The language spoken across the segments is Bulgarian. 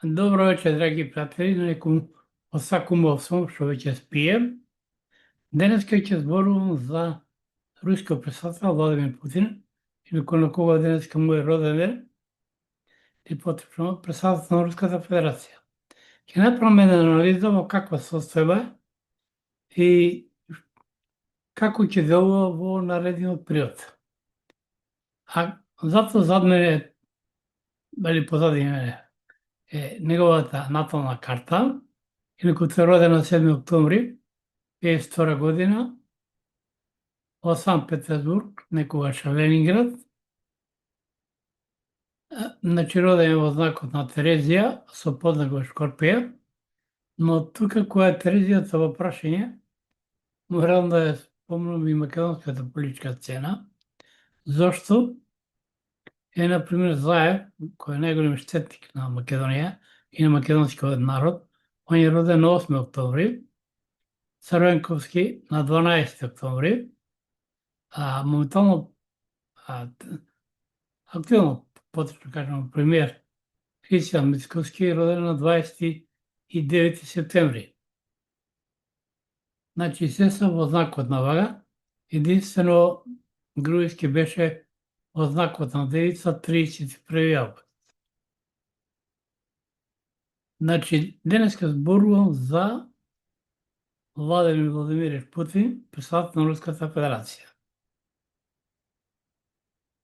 Добро вечер, драги пријатели, на некум осакумов сум што веќе спием. Денеска ќе зборувам за рускиот писател Владимир Путин, инаку на кога денеска му е роден ден, и поточно писател на Руската Федерација. Ќе направам една анализа во каква состојба е и како ќе делува во наредниот период. А затоа зад мене, или позади мене, е неговата натална карта, инаку тој е роден на 7 октомври 1952 година во Санкт Петербург, некогаш Ленинград. Значи роден е во знакот на Терезија со познак во Шкорпија, но тука која е Терезијата во прашање, морам да ја спомнам и македонската политичка сцена, зошто е, например, Заев, кој е најголем штетник на Македонија и на македонскиот народ, он е роден на 8 октомври, Црвенковски на 12 октомври, а моментално активно, поточно кажам, премиер Христијан Мицкоски е роден на 29 септември. Значи, се са во знакот на вага, единствено Груевски беше во знакот на девица 31 август. Значи, денеска зборувам за Владимир Владимирович Путин, писател на Руската Федерација.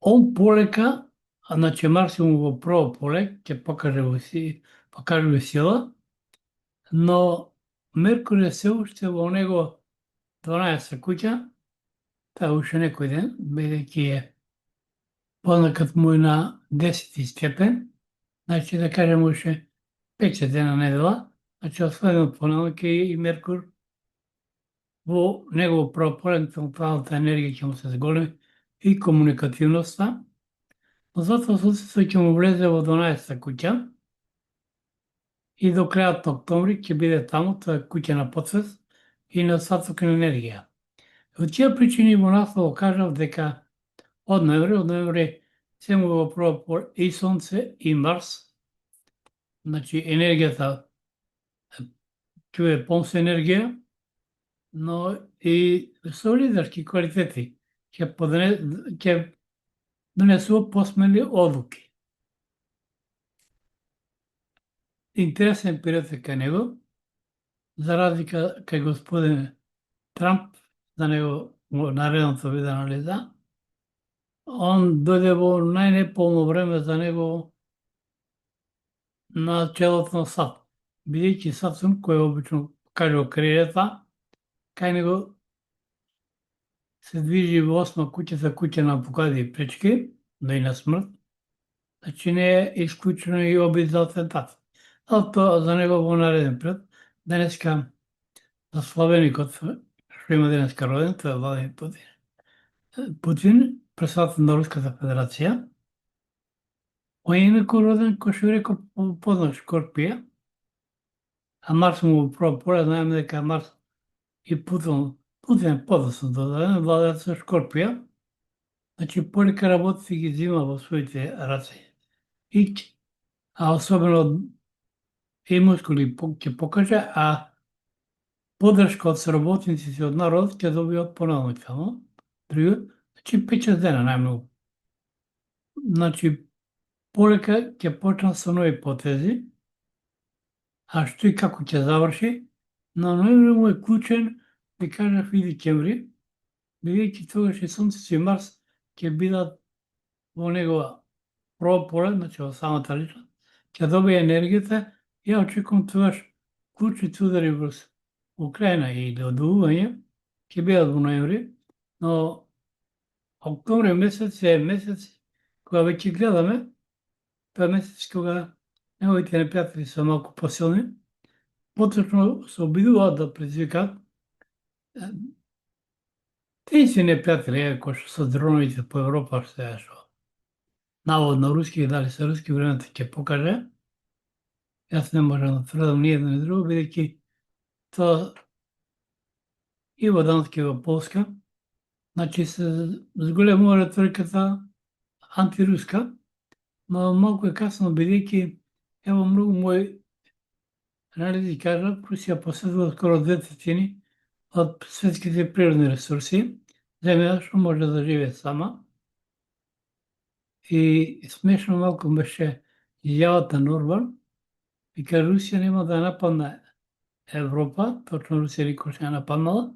Он полека, значи максимум во прво поле, ќе покаже сила, но Меркур е се уште во него 12 куќа, таа уште некој ден, бидејќи е познакот му е на 10 степен, значи да кажем уште 5 дена недела, значи од следниот понеделник и Меркур во негово прво поле, интелектуалната енергија ќе му се зголеми и комуникативноста, но затоа Сонцето ќе му влезе во 12 куќа и до крајот на октомври ќе биде таму, тоа е куќа на потсвест и на остаток на енергија. Од тие причини во наслов кажав дека од ноември се му во прво поле и Сонце и Марс, значи енергијата ќе биде полна енергија, но и со лидерски квалитети ќе донесува посмели одлуки. Интересен период е кај него, за разлика кај господин Трамп, за него во наредното биде анализа, он дојде во најнеполно време за него на челото на САД, бидејќи Сатурн, кој обично кажува кариерата, кај него се движи во 8 куќата, куќа на покади и пречки, но и на смрт, значи не е исклучено и обид за атентат. А тоа за него во нареден период. Денеска за славеникот што има денеска роден, тоа е Владимир Путин. Путин, претседател на Руската Федерација, он е инаку роден, кој што рекол, познак Шкорпија, а Марс му во прво поле, знаеме дека Марс и Путин подоцна додаден, владеат со Шкорпија, значи полека работи ги зима во своите раце. А особено и мускули ќе покаже, а поддршка од сработниците од народот ќе добие од понеделник само, значи 5-6 дена најмногу. Значи, полека ќе почнат со нови потези, а што и како ќе заврши, на ноември му е клучен, ви кажав и декември, бидејќи тогаш и Сонцето и Марс ќе бидат во негова прво поле, значи во самата личност, ќе добие енергијата. Ја очекувам тогаш клучните удари врз Украина или одувување ќе бидат во ноември, но октомври месец е месец кога веќе гледаме, тоа е месец кога неговите непријатели се малку посилни, поточно се обидуваат да предизвикаат тие си непријатели, кои што со дроновите по Европа, што наводно руски, дали се руски, времето ќе покаже. Јас не можам да тврдам ни едно ни друго, бидејќи тоа и во Данска и во Полска, значи се зголемува реториката антируска, но малку е касно, бидејќи Ево многу мои анализи кажат, Русија поседува скоро 2/3 од светските природни ресурси, земја што може да живее сама. И смешно малку беше изјавата на Орбан, вика Русија нема да нападне Европа, точно Русија никош не ја нападнала,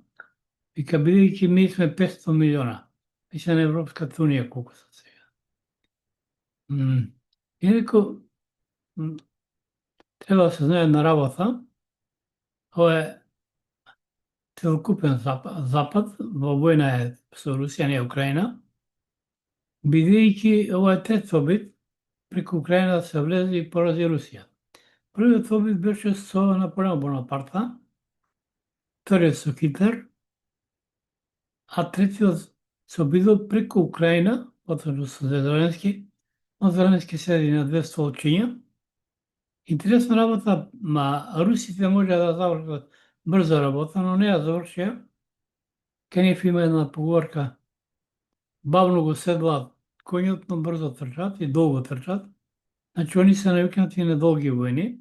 вика бидејќи ми сме 500 милиона, мислам Европската унија колку се сега. Инаку, треба да се знае една работа, ова е целокупен Запад, во војна е со Русија, не Украина, бидејќи ова е трет обид преку Украина да се влезе и порази Русија. Првиот обид беше со Наполеон Бонапарта, вториот со Хитлер, а третиот се обидот преку Украина, поточно со Зеленски, но Зеленски седи на две столчиња. Интересна работа, русите може да завршат брзо работа, но не ја завршија. Кај нив има една поговорка: бавно го седлаат коњот, но брзо трчат и долго трчат. Значи, они се навикнати на долги војни.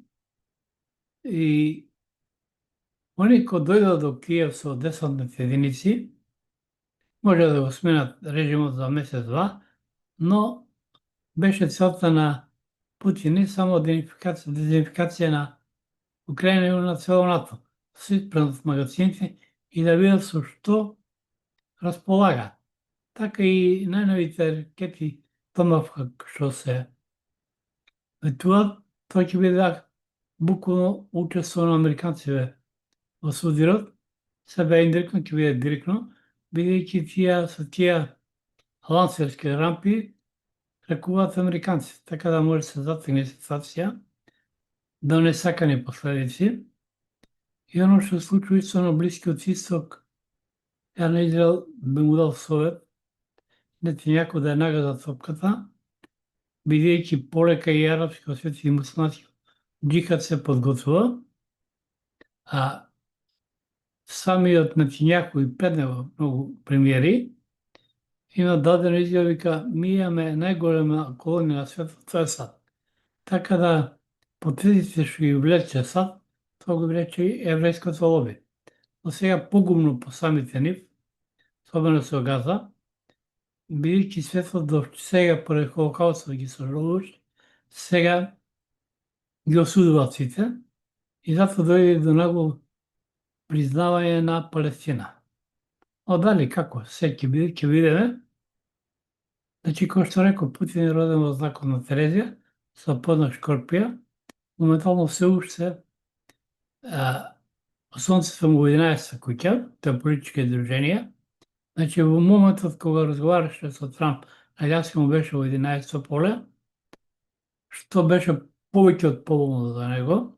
И они кога дојдат до Киев со десантните единици, може да го сменат режимот за месец-два, но беше целта на Путин не само дезинфикација на Украина, но на цело НАТО. Се испразнат магазините и да видат со што располага. Така и најновите ракети Томафак што се летуваат, тоа ќе биде буквално учество на американците во судирот, себе индиректно ќе биде директно, бидејќи со тие лансерски рампи ракуваат американците, така да може да се затегне ситуација до несакани последици. И оно што се случува исто на Блискиот Исток, ја на Израел би му дал совет, Нетањаку да ја нагазат топката, бидејќи полека и арапскиот свет и муслиманскиот џихад се подготвува, а самиот Нетањаку и пред него многу премиери има дадено изјава, вика, ми имаме најголема колонија на светот, тоа е САД. Така да потезите што ги влече САД, тоа го влече и еврејското лоби. Но сега погумно по самите нив, особено со Газа, бидејќи светот до сега поред Холокаустот ги сожалуваше, сега ги осудуваат сите и затоа дојде до нагло признавање на Палестина. А дали како се ќе видиме. Значи, кој што рекол, Путин е роден во знакот на Терезија, со поднак Шкорпија, моментално се уште Сонцето му во 11 куќа, тоа политички друженија. Значи, во моментот кога разговараше со Трамп, Алјаска му беше во 11 поле, што беше повеќе од поволно за него.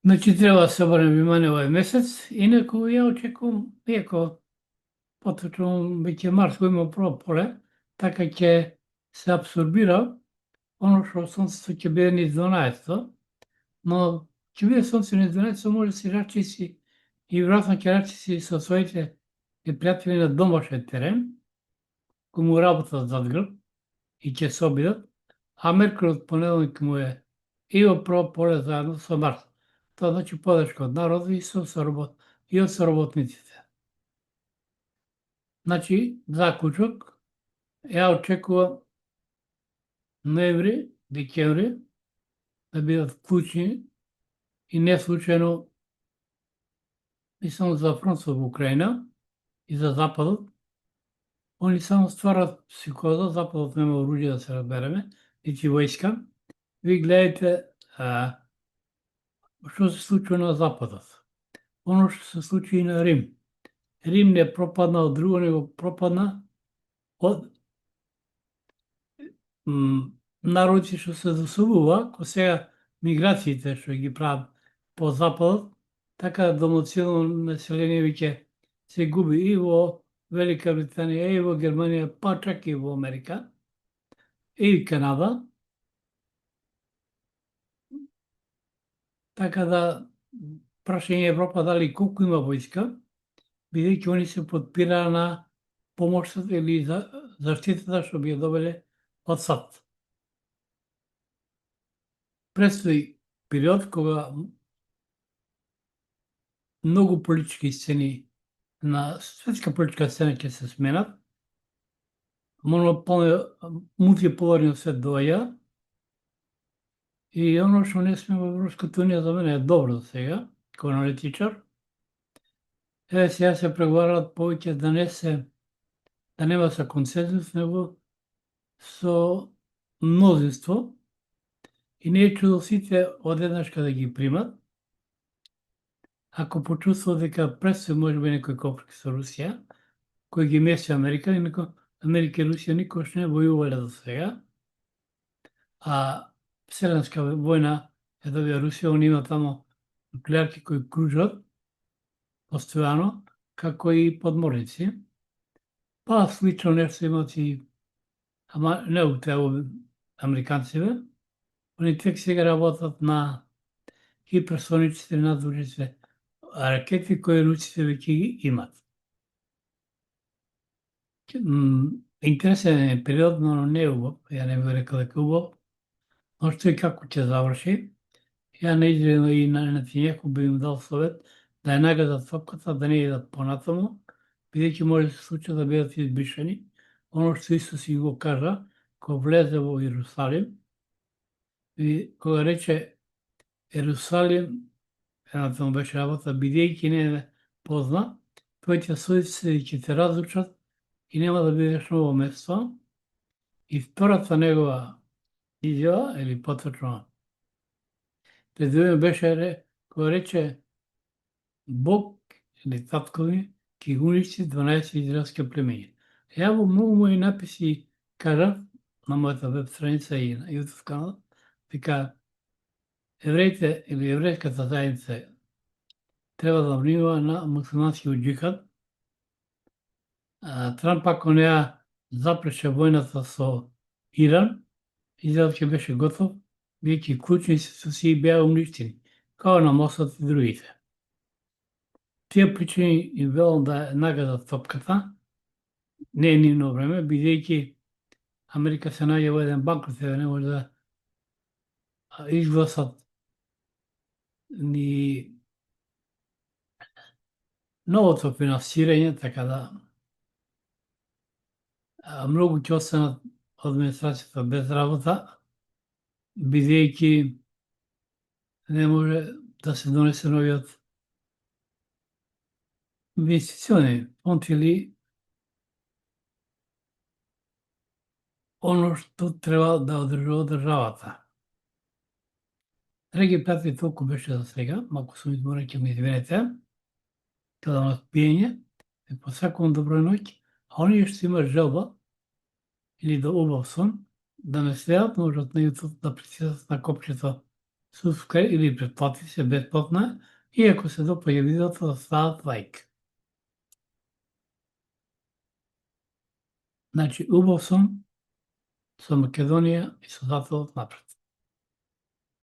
Значи, треба да се обрне внимание овој месец, инаку ја очекувам, иако поточно веќе Марс го има прво поле, така ќе се абсорбира оно што Сонцето ќе биде низ 12, но ќе биде Сонце низ 12, може да се рачиси и вратно ќе рачиси со своите непријатели на домашен терен, кои му работат зад грб и ќе се обидат, а Меркур од понеделник му е и во прво поле заедно со Марс. Тоа значи подршка од народот и од соработниците. Значи, заклучок, ја очекувам ноември, декември да бидат клучни и не случајно, мислам за фронтот во Украина и за Западот. Они само стварат психоза, Западот нема оружје да се разбереме, нити војска. Ви гледајте што се случува на Западот. Оно што се случи и на Рим. Рим не пропадна од друго, него пропадна од народи што се засувува, ко сега миграциите што ги прават по Западот, така домоцилно население веќе се губи и во Велика Британија, и во Германија, па чак и во Америка, и Канада. Така да, прашање Европа дали колку има војска, бидејќи они се подпира на помошта или заштитата што би ја добиле од САД. предстои период кога многу политички сцени на светска политичка сцена ќе се сменат, мултиполарниот свет доаѓа и оно што не сме во Европската унија за мене е добро сега, како аналитичар. Сега се преговараат повеќе да нема со консензус, него со мнозинство и не е чудо сите одеднашка да ги примат. Ако почувствува дека предстои можеби некој конфликт со Русија, кој ги меси Америка, инаку Америка и Русија никош не војувале до сега, а вселенска војна е добија Русија, он има тамо нуклеарки кои кружат постојано, како и подморници. Па слично нешто имат и, ама не у американците, они тек сега работат на хиперсоничните надворниците ракети кои руците веќе ги имат. Интересен е период, но не е убав. Ја не би рекол дека убав, но што и како ќе заврши. Ја неизменно и на Нетањаху би им дал совет да ја нагадат топката, да не идат понатаму, бидејќи може да се случи да бидат избришани. Оно што Исус и го кажа, кога влезе во Иерусалим, и кога рече Иерусалим, едната му беше работа, бидејќи не е позна, твоите судици ќе те разучат и нема да бидеш на ово место. И втората негова изјава, или поточно, предвидено беше кога рече Бог или татко ми ќе го уништи 12 израелски племења. Ја во многу мои написи кажав на мојата веб страница и на YouTube канал, дека евреите или еврејската заедница треба да внимава на муслиманскиот џихад. Трамп ако не ја запрече војната со Иран, Израел ќе беше готов, бидејќи клучни институции беа уништени, као на МОСАД и другите. Тие причини им велам да нагадат топката, не е нивно време, бидејќи Америка се наѓа во еден банкрот, не може да изгласат ни новото финансирање, така да многу ќе останат администрацијата без работа, бидејќи не може да се донесе новиот инвестициони фонд или оно што треба да одржува државата. Драги пријатели, толку беше за сега, малку сум изморен, ќе ме извинете. Тоа да пиење, ви посакувам добра ноќ, а оние што има желба или да убав сон, да ме следат, можат на YouTube да притиснат на копчето subscribe или претплати се бесплатно, и ако се допаѓа видеото да стават лайк. Значи, убав сон со Македонија и со Затолот напред.